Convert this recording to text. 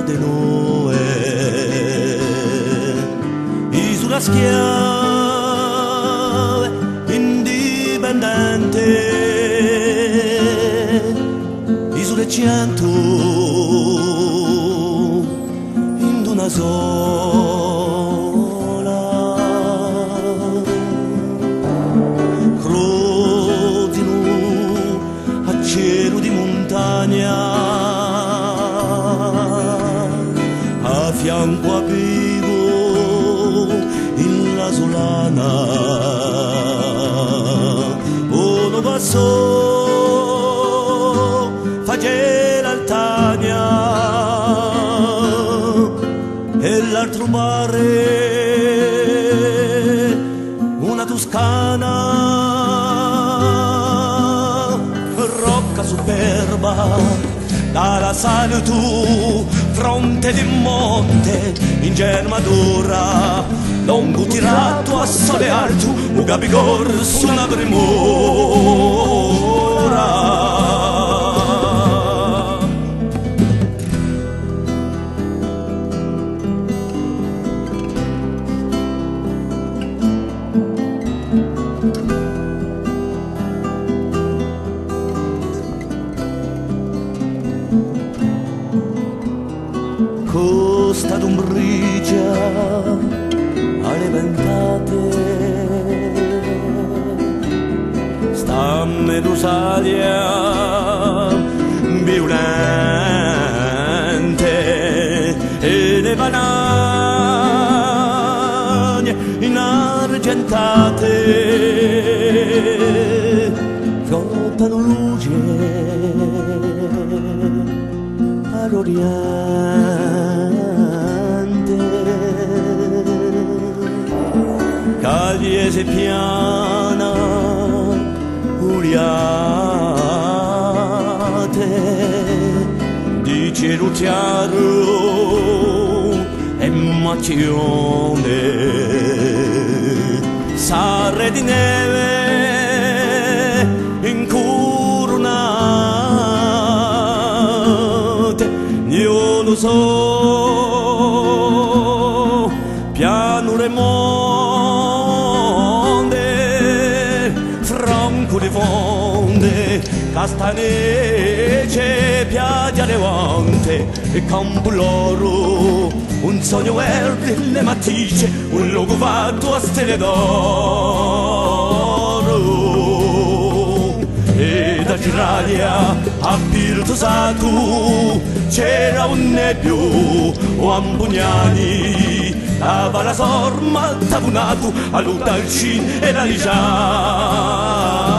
de Noè, isola schiave, indipendente, isola e cento in una sola, crodino a cielo di montagna, a fianco a vivo in la solana, uno passò face l'altagna e l'altro mare una toscana, rocca superba dalla sale tu, fronte di monte, in germadura, lungo tirato a sole alto, un gabigor su una premura. Costa d'Umbrigia alle ventate, sta Medusalia violente e le banagne inargentate flottano luce all'oriente, Cagliese piana, uriate di cielo chiaro e macione, sarre di neve incoronate, io lo so, pianure monde, franco di fonde, castanece, piaggia levante e campo l'oro, un sogno verde, le mattice, un luogo fatto a stelle d'oro. E da Giraglia a Pirtosato c'era un nebbio o Ambugnani, dava la sorma tavunato a Lutalcin e la Ligiani.